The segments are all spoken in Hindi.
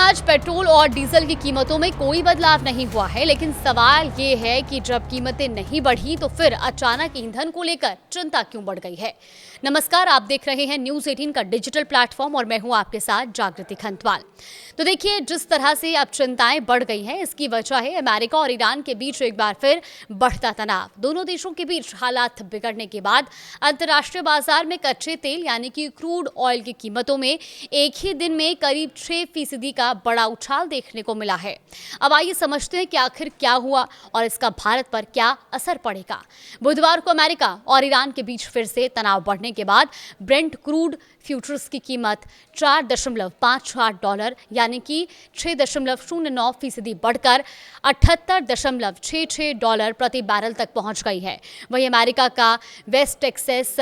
आज पेट्रोल और डीजल की कीमतों में कोई बदलाव नहीं हुआ है, लेकिन सवाल ये है कि जब कीमतें नहीं बढ़ी तो फिर अचानक ईंधन को लेकर चिंता क्यों बढ़ गई है। नमस्कार, आप देख रहे हैं न्यूज़ 18 का डिजिटल प्लेटफॉर्म और मैं हूं आपके साथ जागृति खंतवाल। तो देखिए, जिस तरह से अब चिंताएं बढ़ गई हैं, इसकी वजह है अमेरिका और ईरान के बीच एक बार फिर बढ़ता तनाव। दोनों देशों के बीच हालात बिगड़ने के बाद अंतर्राष्ट्रीय बाजार में कच्चे तेल यानी कि क्रूड ऑयल की कीमतों में एक ही दिन में करीब 6% का बड़ा उछाल देखने को मिला है। अब आइए समझते हैं कि आखिर क्या हुआ और इसका भारत पर क्या असर पड़ेगा। बुधवार को अमेरिका और ईरान के बीच फिर से तनाव बढ़ने के बाद ब्रेंट क्रूड फ्यूचर्स की कीमत $4.58 यानी कि 6.09% बढ़कर $78.66 प्रति बैरल तक पहुंच गई है। वहीं अमेरिका का वेस्ट टेक्सास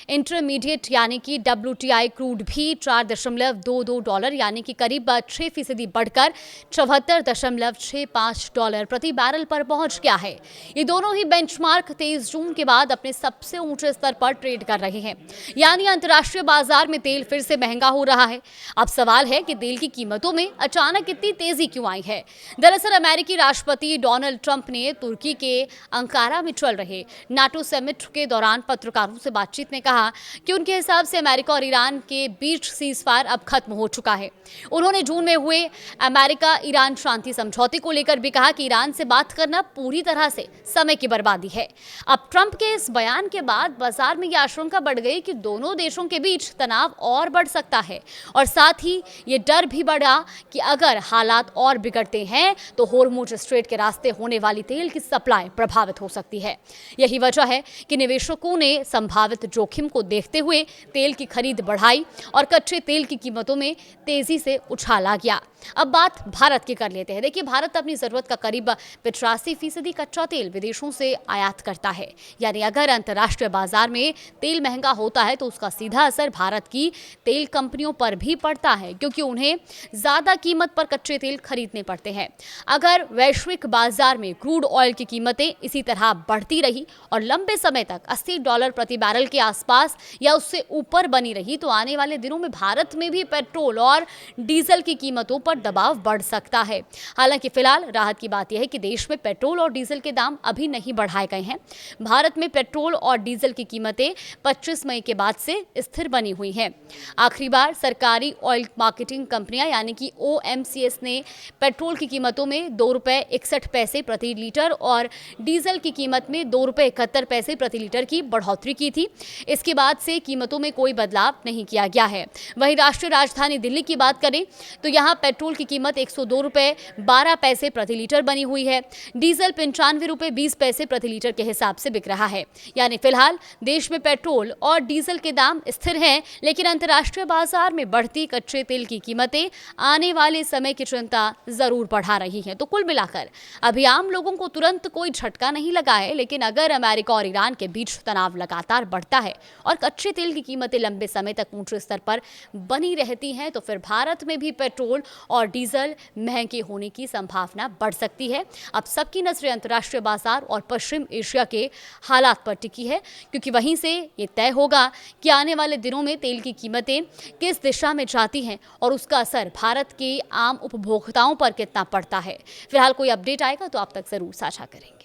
इंटरमीडिएट यानी कि WTI क्रूड भी $4.22 यानी कि करीब 6% बढ़कर $74.65 प्रति बैरल पर पहुंच गया है। ये दोनों ही बेंचमार्क 23 जून के बाद अपने सबसे ऊंचे स्तर पर ट्रेड कर रहे हैं, यानी अंतर्राष्ट्रीय बाजार में तेल फिर से महंगा हो रहा है। अब सवाल है कि तेल की कीमतों में अचानक इतनी तेजी क्यों आई है। दरअसल अमेरिकी राष्ट्रपति डोनाल्ड ट्रंप ने तुर्की के अंकारा में चल रहे नाटो समिट के दौरान पत्रकारों से बातचीत में कहा कि उनके हिसाब से अमेरिका और ईरान के बीच सीजफायर अब खत्म हो चुका है। उन्होंने जून में हुए अमेरिका ईरान शांति समझौते को लेकर भी कहा कि ईरान से बात करना पूरी तरह से समय की बर्बादी है। अब ट्रंप के इस बयान के बाद बाजार में यह आशंका बढ़ गई कि दोनों देशों के बीच तनाव और बढ़ सकता है और साथ ही ये डर भी बढ़ा कि अगर हालात और बिगड़ते हैं तो होर्मुज स्ट्रेट के रास्ते होने वाली तेल की सप्लाई प्रभावित हो सकती है। यही वजह है कि निवेशकों ने संभावित जोखिम को देखते हुए तेल की खरीद बढ़ाई और कच्चे तेल की कीमतों में तेजी से उछाल आ गया। अब बात भारत की कर लेते हैं। देखिए, भारत अपनी जरूरत का करीब 85% कच्चा तेल विदेशों से आयात करता है, यानी अगर अंतर्राष्ट्रीय बाजार में तेल महंगा होता है तो उसका सीधा असर भारत की तेल कंपनियों पर भी पड़ता है, क्योंकि उन्हें ज्यादा कीमत पर कच्चे तेल खरीदने पड़ते हैं। अगर वैश्विक बाजार में क्रूड ऑयल की कीमतें इसी तरह बढ़ती रही और लंबे समय तक $80 प्रति बैरल के आसपास या उससे ऊपर बनी रही तो आने वाले दिनों में भारत में भी पेट्रोल और डीजल की कीमतों पर दबाव बढ़ सकता है। हालांकि फिलहाल राहत की बात यह है कि देश में पेट्रोल और डीजल के दाम अभी नहीं बढ़ाए गए हैं। भारत में पेट्रोल और डीजल की कीमतें 25 मई के बाद से स्थिर बनी हुई हैं। आखिरी बार सरकारी ऑयल मार्केटिंग कंपनियां यानी कि OMCS ने पेट्रोल की कीमतों में ₹2.61 प्रति लीटर और डीजल की कीमत में ₹2.71 प्रति लीटर की बढ़ोतरी की थी। इसके बाद से कीमतों में कोई बदलाव नहीं किया गया है। वहीं राष्ट्रीय राजधानी दिल्ली की बात करें तो यहाँ पेट्रोल की कीमत $102.12 प्रति लीटर बनी हुई है। डीजल ₹95.20 प्रति लीटर के हिसाब से बिक रहा है। यानी फिलहाल देश में पेट्रोल और डीजल के दाम स्थिर हैं, लेकिन अंतर्राष्ट्रीय बाजार में बढ़ती कच्चे तेल की कीमतें आने वाले समय की चिंता जरूर बढ़ा रही हैं। तो कुल मिलाकर अभी आम लोगों को तुरंत कोई झटका नहीं लगा है, लेकिन अगर अमेरिका और ईरान के बीच तनाव लगातार बढ़ता है और कच्चे तेल की कीमतें लंबे समय तक ऊंचे स्तर पर बनी रहती हैं तो फिर भारत में भी पेट्रोल और डीजल महंगे होने की संभावना बढ़ सकती है। अब सबकी नजरें अंतर्राष्ट्रीय बाजार और पश्चिम एशिया के हालात पर टिकी है, क्योंकि वहीं से ये तय होगा कि आने वाले दिनों में तेल की कीमतें किस दिशा में जाती हैं और उसका असर भारत के आम उपभोक्ताओं पर कितना पड़ता है। फिलहाल कोई अपडेट आएगा तो आप तक जरूर साझा करेंगे।